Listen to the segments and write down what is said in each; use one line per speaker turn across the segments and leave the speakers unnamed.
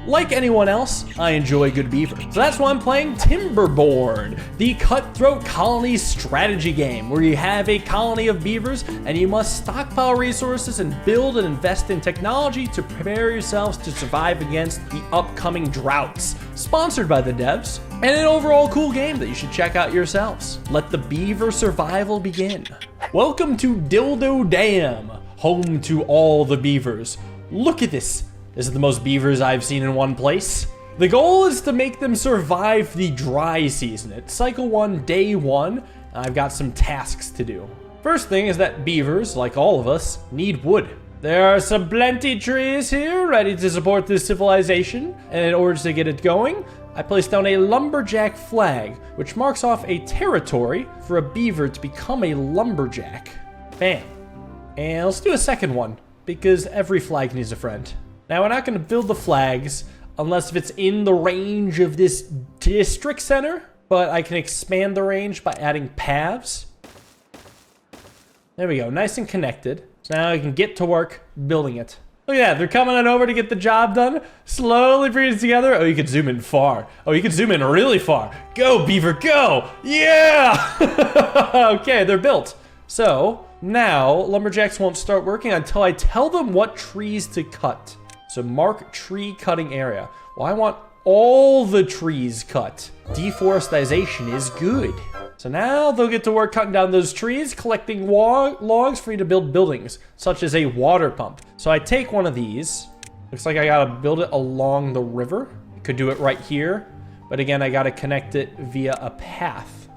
like anyone else, I enjoy good beaver. So that's why I'm playing Timberborn, the cutthroat colony strategy game, where you have a colony of beavers and you must stockpile resources and build and invest in technology to prepare yourselves to survive against the upcoming droughts. Sponsored by the devs, and an overall cool game that you should check out yourselves. Let the beaver survival begin. Welcome to Dildo Dam, home to all the beavers. Look at this. This is the most beavers I've seen in one place. The goal is to make them survive the dry season. It's cycle 1, day 1. I've got some tasks to do. First thing is that beavers, like all of us, need wood. There are some plenty trees here ready to support this civilization, and in order to get it going, I placed down a lumberjack flag, which marks off a territory for a beaver to become a lumberjack. Bam. And let's do a second one, because every flag needs a friend. Now, we're not going to build the flags unless if it's in the range of this district center, but I can expand the range by adding paths. There we go, nice and connected. So now I can get to work building it. Look at that, they're coming on over to get the job done. Slowly bring it together. Oh, you can zoom in far. Oh, you can zoom in really far. Go, beaver, go! Yeah! Okay, they're built. So now lumberjacks won't start working until I tell them what trees to cut. So mark tree cutting area. Well, I want all the trees cut. Deforestation is good. So now they'll get to work cutting down those trees, collecting logs for you to build buildings, such as a water pump. So I take one of these. Looks like I gotta build it along the river. I could do it right here, but again, I gotta connect it via a path.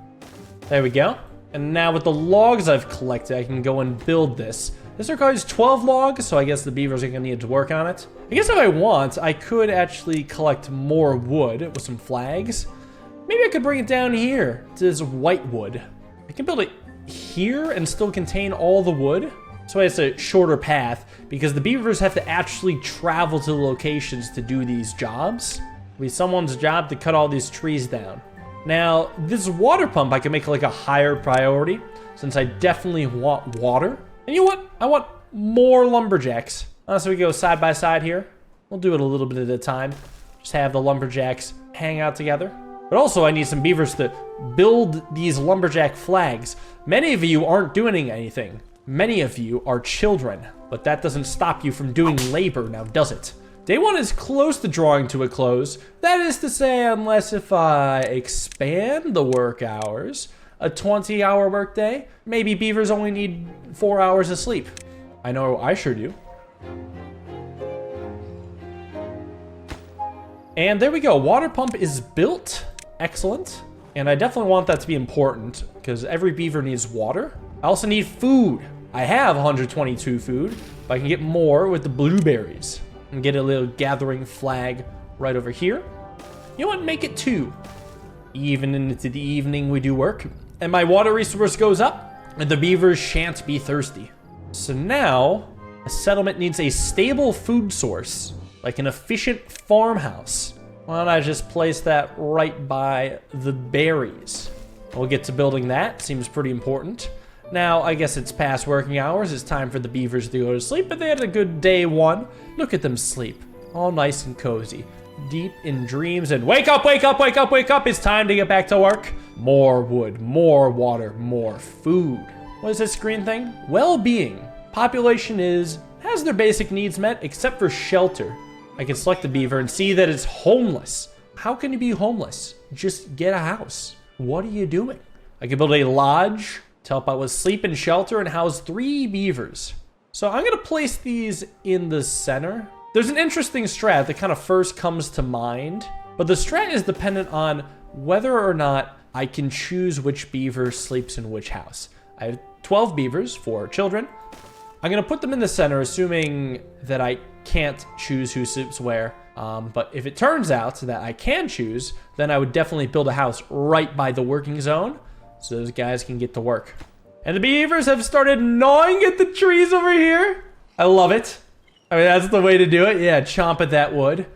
There we go. And now with the logs I've collected, I can go and build this. This requires 12 logs, so I guess the beavers are gonna need to work on it. I guess if I want, I could actually collect more wood with some flags. Maybe I could bring it down here to this white wood. I can build it here and still contain all the wood. So it's a shorter path because the beavers have to actually travel to the locations to do these jobs. It'll be someone's job to cut all these trees down. Now, this water pump I can make like a higher priority since I definitely want water. And you know what? I want more lumberjacks. So we go side by side here. We'll do it a little bit at a time. Just have the lumberjacks hang out together. But also I need some beavers to build these lumberjack flags. Many of you aren't doing anything. Many of you are children, but that doesn't stop you from doing labor now, does it? Day 1 is close to drawing to a close. That is to say, unless if I expand the work hours, a 20-hour workday, maybe beavers only need 4 hours of sleep. I know I sure do. And there we go, water pump is built. Excellent. And I definitely want that to be important because every beaver needs water. I also need food. I have 122 food, but I can get more with the blueberries. And get a little gathering flag right over here. You know what, make it 2. Even into the evening we do work. And my water resource goes up, and the beavers shan't be thirsty. So now, a settlement needs a stable food source, like an efficient farmhouse. Why don't I just place that right by the berries? We'll get to building that, seems pretty important. Now, I guess it's past working hours. It's time for the beavers to go to sleep, but they had a good day 1. Look at them sleep, all nice and cozy, deep in dreams. And wake up, wake up, wake up, wake up. It's time to get back to work. More wood, more water, more food. What is this green thing? Wellbeing. Population has their basic needs met, except for shelter. I can select the beaver and see that it's homeless. How can you be homeless? Just get a house. What are you doing? I can build a lodge to help out with sleep and shelter and house 3 beavers. So I'm gonna place these in the center. There's an interesting strat that kind of first comes to mind, but the strat is dependent on whether or not I can choose which beaver sleeps in which house. I have 12 beavers for children. I'm gonna put them in the center, assuming that I can't choose who sleeps where. But if it turns out that I can choose, then I would definitely build a house right by the working zone, so those guys can get to work. And the beavers have started gnawing at the trees over here. I love it. I mean, that's the way to do it. Yeah, chomp at that wood.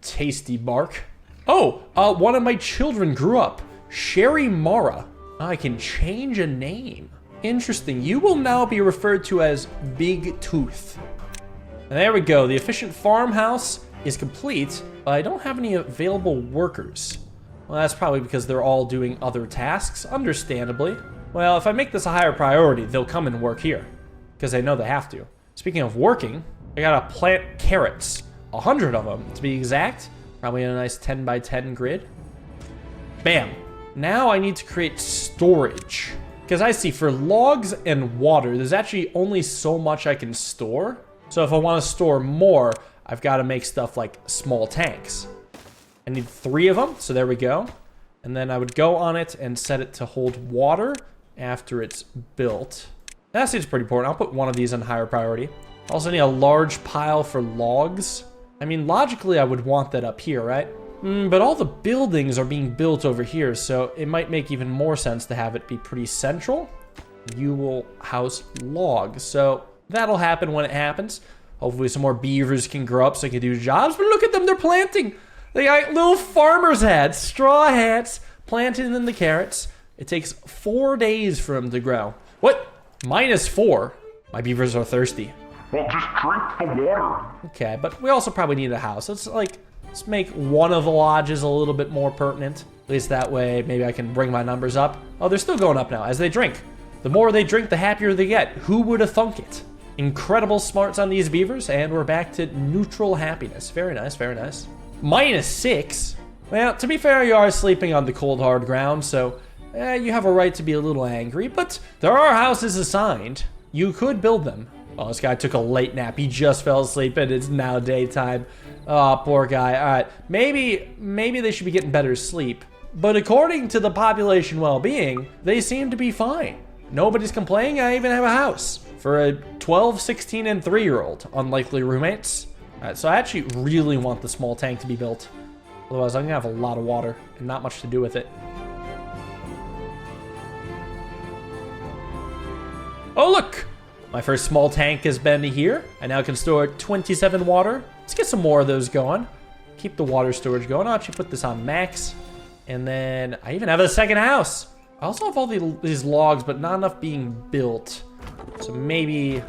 Tasty bark. Oh, one of my children grew up. Sherry Mara. I can change a name. Interesting. You will now be referred to as Big Tooth. And there we go. The efficient farmhouse is complete, but I don't have any available workers. Well, that's probably because they're all doing other tasks, understandably. Well, if I make this a higher priority, they'll come and work here, because they know they have to. Speaking of working, I gotta plant carrots. 100 of them, to be exact. Probably in a nice 10 by 10 grid. Bam. Now I need to create storage. Because I see for logs and water, there's actually only so much I can store. So if I want to store more, I've got to make stuff like small tanks. I need 3 of them, so there we go. And then I would go on it and set it to hold water after it's built. That seems pretty important. I'll put one of these on higher priority. I also need a large pile for logs. I mean, logically, I would want that up here, right? But all the buildings are being built over here, so it might make even more sense to have it be pretty central. You will house logs, so that'll happen when it happens. Hopefully some more beavers can grow up so they can do jobs, but look at them, they're planting. They got little farmer's hats, straw hats, planted in the carrots. It takes 4 days for them to grow. What? -4? My beavers are thirsty.
Well, just drink the water.
Okay, but we also probably need a house. Let's make one of the lodges a little bit more pertinent. At least that way, maybe I can bring my numbers up. Oh, they're still going up now as they drink. The more they drink, the happier they get. Who would have thunk it? Incredible smarts on these beavers, and we're back to neutral happiness. Very nice, very nice. -6? Well, to be fair, you are sleeping on the cold, hard ground, so you have a right to be a little angry, but there are houses assigned. You could build them. Oh, this guy took a late nap. He just fell asleep, and it's now daytime. Oh, poor guy. All right, maybe they should be getting better sleep. But according to the population well-being, they seem to be fine. Nobody's complaining. I even have a house for a 12, 16, and 3-year-old. Unlikely roommates. All right, so I actually really want the small tank to be built. Otherwise, I'm gonna have a lot of water and not much to do with it. Oh, look! My first small tank has been here. I now can store 27 water. Let's get some more of those going. Keep the water storage going. I'll actually put this on max. And then I even have a second house. I also have all these logs, but not enough being built. So maybe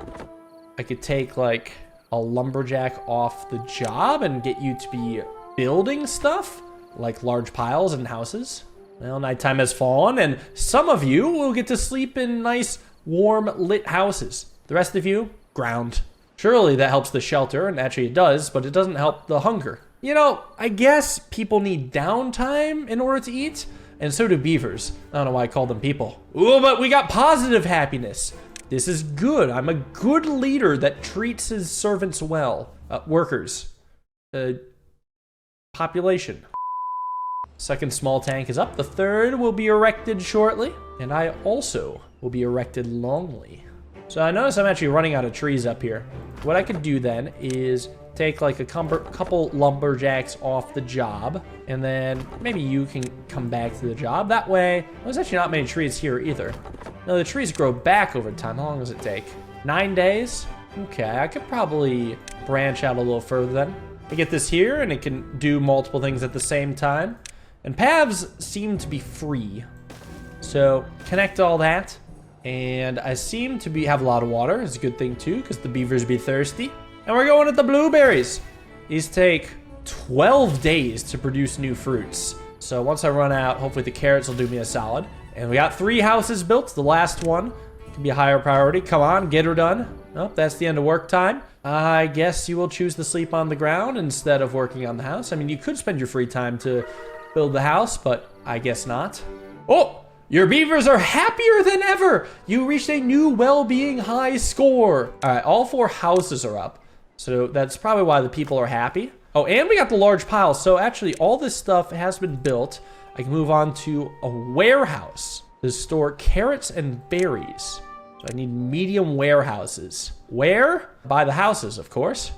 I could take like a lumberjack off the job and get you to be building stuff, like large piles and houses. Well, nighttime has fallen, and some of you will get to sleep in nice, warm, lit houses. The rest of you, ground. Surely that helps the shelter, and actually it does, but it doesn't help the hunger. You know, I guess people need downtime in order to eat, and so do beavers. I don't know why I call them people. Ooh, but we got positive happiness. This is good. I'm a good leader that treats his servants well. Workers. Population. Second small tank is up. The third will be erected shortly, and I also will be erected longly. So I notice I'm actually running out of trees up here. What I could do then is take like a couple lumberjacks off the job, and then maybe you can come back to the job. That way, there's actually not many trees here either. No, the trees grow back over time. How long does it take? 9 days? Okay, I could probably branch out a little further then. I get this here, and it can do multiple things at the same time. And paths seem to be free. So connect all that. And I seem to have a lot of water. It's a good thing too, because the beavers be thirsty. And we're going at the blueberries. These take 12 days to produce new fruits. So once I run out, hopefully the carrots will do me a solid. And we got 3 houses built. The last one can be a higher priority. Come on, get her done. Oh, that's the end of work time. I guess you will choose to sleep on the ground instead of working on the house. I mean, you could spend your free time to build the house, but I guess not. Oh! Your beavers are happier than ever! You reached a new well-being high score! Alright, all 4 houses are up. So that's probably why the people are happy. Oh, and we got the large pile. So actually, all this stuff has been built. I can move on to a warehouse to store carrots and berries. So I need medium warehouses. Where? By the houses, of course.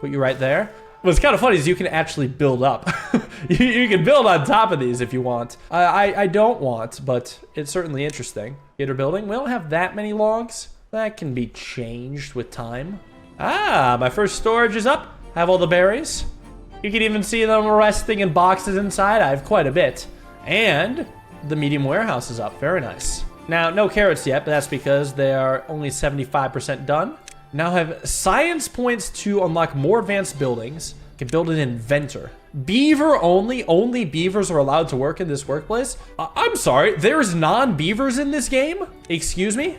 Put you right there. What's kind of funny is you can actually build up. you can build on top of these if you want. I don't want, but it's certainly interesting. Get her building. We don't have that many logs. That can be changed with time. Ah, my first storage is up. Have all the berries. You can even see them resting in boxes inside. I have quite a bit. And the medium warehouse is up. Very nice. Now, no carrots yet, but that's because they are only 75% done. Now I have science points to unlock more advanced buildings, can build an inventor. Beaver only? Only beavers are allowed to work in this workplace? I'm sorry, there's non-beavers in this game? Excuse me?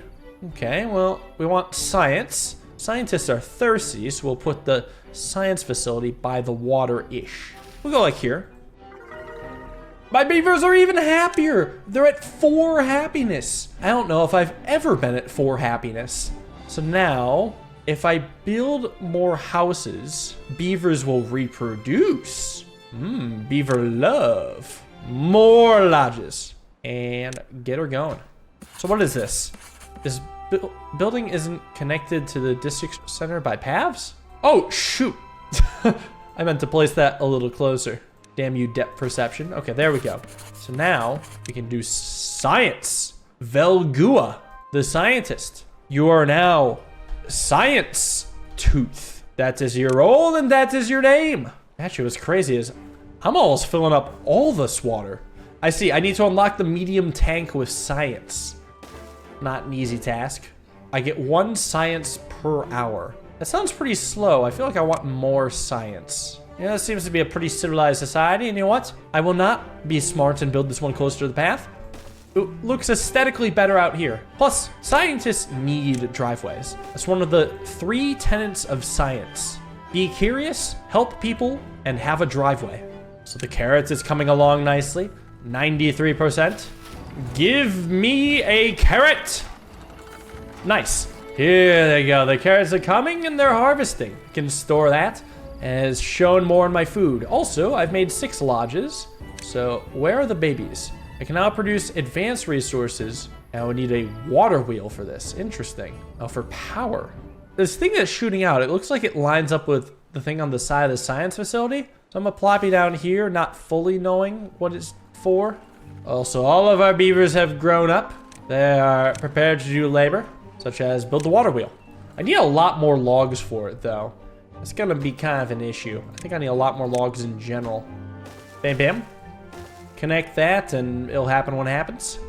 Okay, well, we want science. Scientists are thirsty, so we'll put the science facility by the water-ish. We'll go like here. My beavers are even happier. They're at 4 happiness. I don't know if I've ever been at 4 happiness. So now, if I build more houses, beavers will reproduce. Beaver love. More lodges. And get her going. So what is this? This building isn't connected to the district center by paths? Oh, shoot. I meant to place that a little closer. Damn you, depth perception. Okay, there we go. So now we can do science. Velgua, the scientist. You are now Science Tooth. That is your role and that is your name. Actually, what's crazy is I'm almost filling up all this water. I see, I need to unlock the medium tank with science. Not an easy task. I get 1 science per hour. That sounds pretty slow. I feel like I want more science. Yeah, this seems to be a pretty civilized society, and you know what? I will not be smart and build this one closer to the path. It looks aesthetically better out here. Plus, scientists need driveways. That's one of the 3 tenets of science. Be curious, help people, and have a driveway. So the carrots is coming along nicely. 93%. Give me a carrot. Nice. Here they go. The carrots are coming and they're harvesting. Can store that. Has shown more in my food. Also, I've made 6 lodges. So where are the babies? I can now produce advanced resources. Now we need a water wheel for this. Interesting. Oh, for power. This thing that's shooting out, it looks like it lines up with the thing on the side of the science facility. So I'm gonna plop you down here, not fully knowing what it's for. Also, all of our beavers have grown up. They are prepared to do labor, such as build the water wheel. I need a lot more logs for it, though. It's gonna be kind of an issue. I think I need a lot more logs in general. Bam, bam. Connect that, and it'll happen when it happens.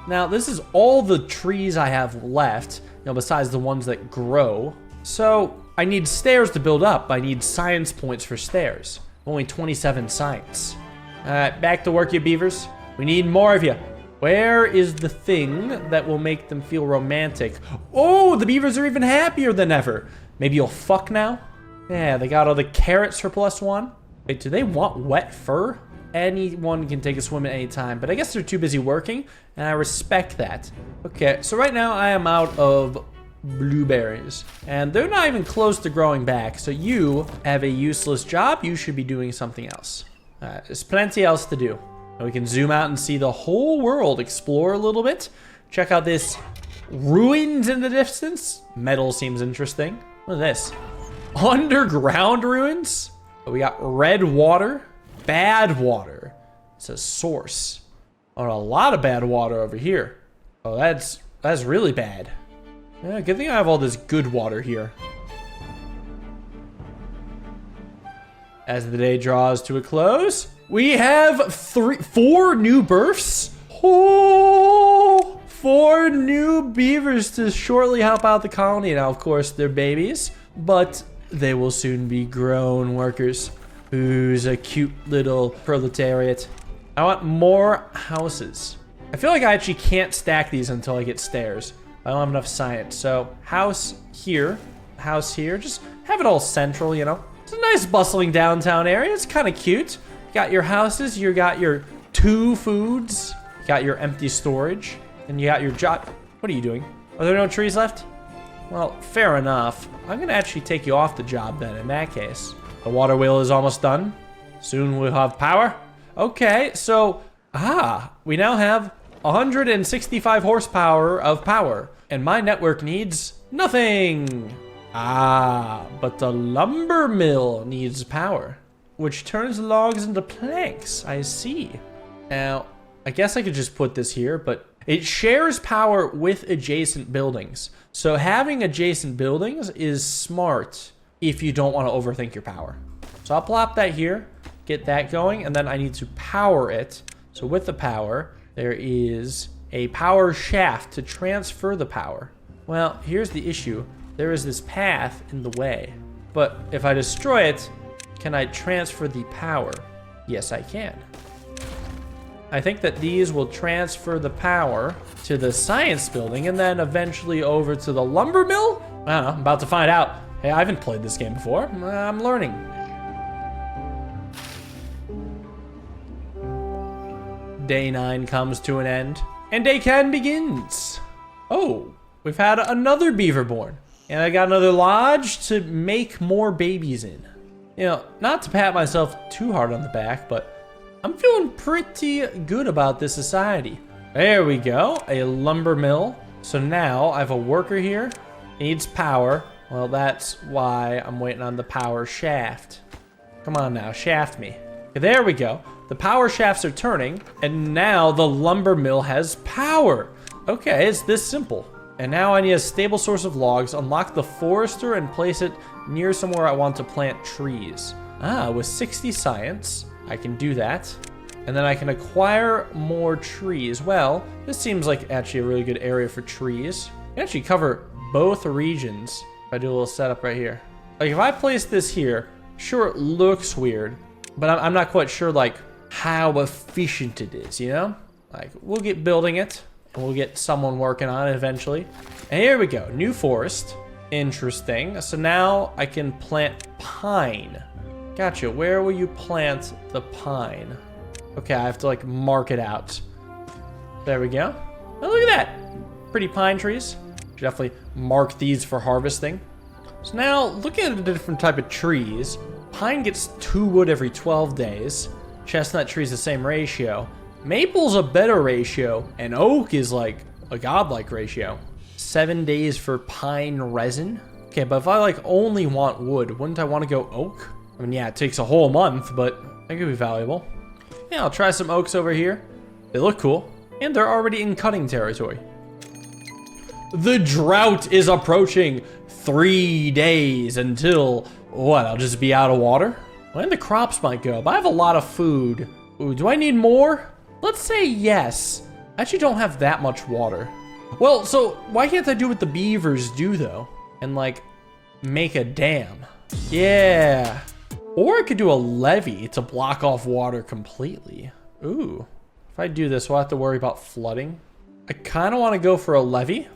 Now, this is all the trees I have left, besides the ones that grow. So, I need stairs to build up. I need science points for stairs. Only 27 science. Alright, back to work, you beavers. We need more of you. Where is the thing that will make them feel romantic? Oh, the beavers are even happier than ever. Maybe you'll fuck now? Yeah, they got all the carrots for +1. Wait, do they want wet fur? Anyone can take a swim at any time, but I guess they're too busy working, and I respect that. Okay, so right now I am out of blueberries, and they're not even close to growing back, so you have a useless job. You should be doing something else. There's plenty else to do. And we can zoom out and see the whole world, explore a little bit. Check out this ruins in the distance. Metal seems interesting. What is this? Underground ruins? We got red water, bad water. It's a source. Oh, a lot of bad water over here. Oh, that's really bad. Yeah, good thing I have all this good water here. As the day draws to a close, we have 4 new births. Oh, 4 new beavers to shortly help out the colony. Now, of course, they're babies, but they will soon be grown workers. Who's a cute little proletariat. I want more houses. I feel like I actually can't stack these until I get stairs. I don't have enough science. So house here, just have it all central, It's a nice bustling downtown area. It's kind of cute. You got your houses, you got your 2 foods, you got your empty storage, and you got your job. What are you doing? Are there no trees left? Well, fair enough. I'm gonna actually take you off the job then in that case. The water wheel is almost done. Soon we'll have power. Okay, so, we now have 165 horsepower of power, and my network needs nothing. But the lumber mill needs power, which turns logs into planks. I see. Now, I guess I could just put this here, but it shares power with adjacent buildings. So having adjacent buildings is smart if you don't want to overthink your power. So I'll plop that here, get that going, and then I need to power it. So with the power, there is a power shaft to transfer the power. Well, here's the issue. there is this path in the way. But if I destroy it, can I transfer the power? Yes, I can. I think that these will transfer the power to the science building and then eventually over to the lumber mill? I don't know, I'm about to find out. Hey, I haven't played this game before. I'm learning. Day 9 comes to an end, and day 10 begins. Oh, we've had another beaver born, and I got another lodge to make more babies in. You know, not to pat myself too hard on the back, but I'm feeling pretty good about this society. There we go, a lumber mill. So now I have a worker here, needs power. Well, that's why I'm waiting on the power shaft. Come on now, shaft me. Okay, there we go. The power shafts are turning, and now the lumber mill has power. Okay, it's this simple. And now I need a stable source of logs, unlock the forester, and place it near somewhere I want to plant trees. Ah, with 60 science, I can do that. And then I can acquire more trees. Well, this seems like actually a really good area for trees. I can actually cover both regions if I do a little setup right here. Like if I place this here, sure it looks weird, but I'm not quite sure like how efficient it is, you know? Like we'll get building it and we'll get someone working on it eventually. And here we go, new forest. Interesting. So now I can plant pine. Gotcha, where will you plant the pine? Okay, I have to like mark it out. There we go. Oh, look at that. Pretty pine trees. Should definitely mark these for harvesting. So now, looking at the different type of trees, pine gets 2 wood every 12 days. Chestnut tree's the same ratio. Maple's a better ratio, and oak is like a godlike ratio. 7 days for pine resin. Okay, but if I like only want wood, wouldn't I want to go oak? I mean, yeah, it takes a whole month, but that could be valuable. Yeah, I'll try some oaks over here. They look cool, and they're already in cutting territory. The drought is approaching. 3 days until, what, I'll just be out of water? When the crops might go, but I have a lot of food. Ooh, do I need more? Let's say yes. I actually don't have that much water. Well, so why can't I do what the beavers do though? And like, make a dam. Yeah. Or I could do a levee to block off water completely. Ooh, if I do this, we'll have to worry about flooding. I kind of want to go for a levee.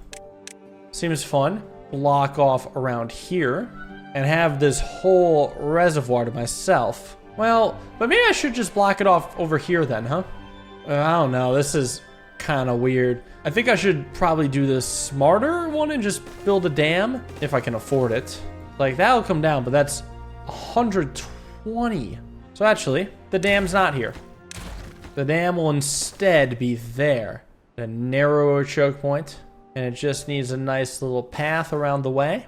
Seems fun. Block off around here and have this whole reservoir to myself. Well, but maybe I should just block it off over here then, huh? I don't know, this is kind of weird. I think I should probably do the smarter one and just build a dam if I can afford it. Like that'll come down, but that's 120. So actually, the dam's not here. The dam will instead be there. A narrower choke point. And it just needs a nice little path around the way.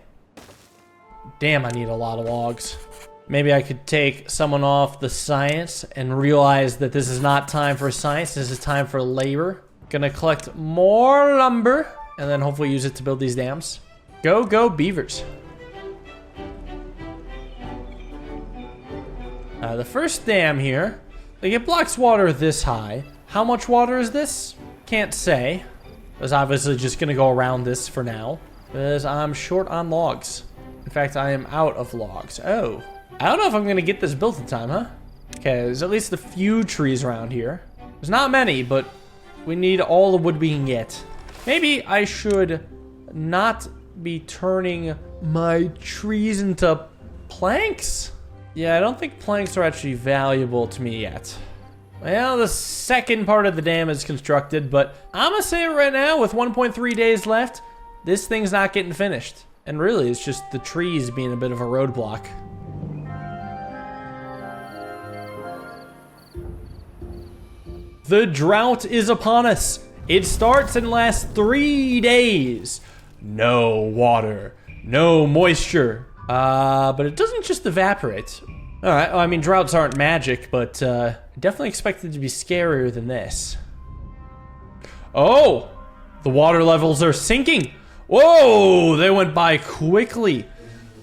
Damn, I need a lot of logs. Maybe I could take someone off the science and realize that this is not time for science, this is time for labor. Gonna collect more lumber and then hopefully use it to build these dams. Go, go, beavers. The first dam here, like it blocks water this high. How much water is this? Can't say. I was obviously just gonna go around this for now, because I'm short on logs. In fact, I am out of logs. Oh, I don't know if I'm gonna get this built in time, huh? Okay, there's at least a few trees around here. There's not many, but we need all the wood we can get. Maybe I should not be turning my trees into planks. Yeah, I don't think planks are actually valuable to me yet. Well, the second part of the dam is constructed, but I'm gonna say it right now, with 1.3 days left, this thing's not getting finished. And really, it's just the trees being a bit of a roadblock. The drought is upon us. It starts and lasts 3 days. No water, no moisture. But it doesn't just evaporate. All right, well, I mean, droughts aren't magic, but definitely expected to be scarier than this. Oh, the water levels are sinking. Whoa, they went by quickly.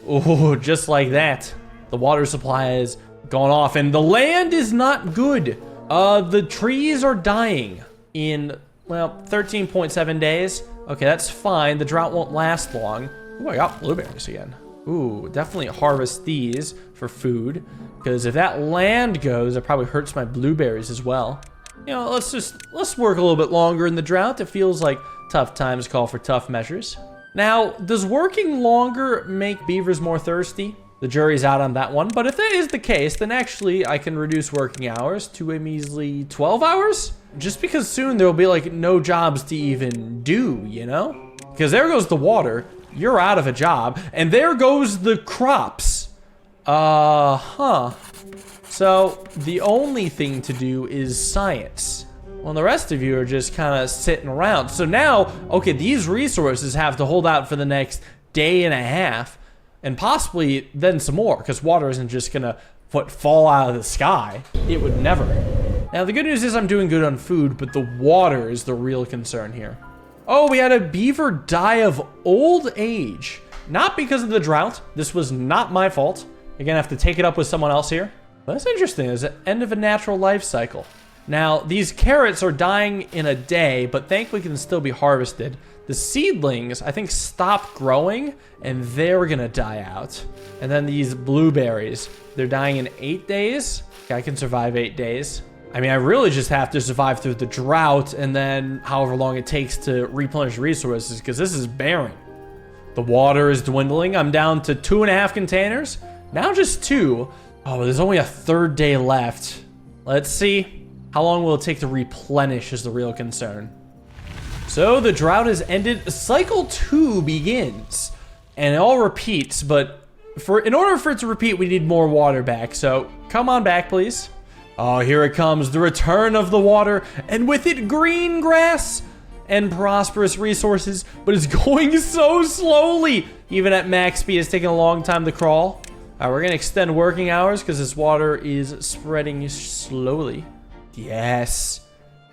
Oh, just like that. The water supply has gone off, and the land is not good. The trees are dying in, well, 13.7 days. Okay, that's fine. The drought won't last long. Ooh, I got blueberries again. Ooh, definitely harvest these for food, because if that land goes, it probably hurts my blueberries as well. You know, let's work a little bit longer in the drought. It feels like tough times call for tough measures. Now, does working longer make beavers more thirsty? The jury's out on that one, but if that is the case, then actually I can reduce working hours to a measly 12 hours? Just because soon there'll be like no jobs to even do, you know? Because there goes the water, you're out of a job, and there goes the crops. So the only thing to do is science. Well, the rest of you are just kind of sitting around. So now, okay, these resources have to hold out for the next day and a half, and possibly then some more, because water isn't just gonna fall out of the sky. It would never. Now, the good news is I'm doing good on food, but the water is the real concern here. Oh, we had a beaver die of old age. Not because of the drought. This was not my fault. You're gonna have to take it up with someone else here. But that's interesting. It's the end of a natural life cycle. Now, these carrots are dying in a day, but thankfully can still be harvested. The seedlings, I think, stopped growing, and they're gonna die out. And then these blueberries, they're dying in 8 days. Okay, I can survive 8 days. I mean, I really just have to survive through the drought, and then however long it takes to replenish resources, because this is barren. The water is dwindling. I'm down to 2.5 containers. Now just 2. Oh, there's only a 3rd day left. Let's see. How long will it take to replenish is the real concern. So the drought has ended. Cycle 2 begins. And it all repeats, but in order for it to repeat, we need more water back. So come on back, please. Oh, here it comes. The return of the water. And with it, green grass and prosperous resources. But it's going so slowly. Even at max speed, it's taking a long time to crawl. All right, we're going to extend working hours because this water is spreading slowly. Yes.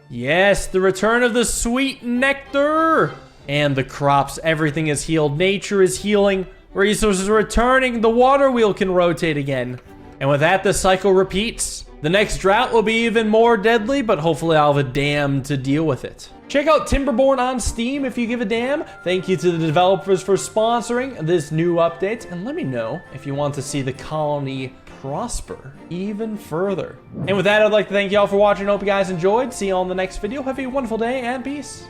Yes, the return of the sweet nectar. And the crops, everything is healed. Nature is healing. Resources are returning. The water wheel can rotate again. And with that, the cycle repeats. The next drought will be even more deadly, but hopefully I'll have a dam to deal with it. Check out Timberborn on Steam if you give a damn. Thank you to the developers for sponsoring this new update. And let me know if you want to see the colony prosper even further. And with that, I'd like to thank y'all for watching. Hope you guys enjoyed. See you on the next video. Have a wonderful day and peace.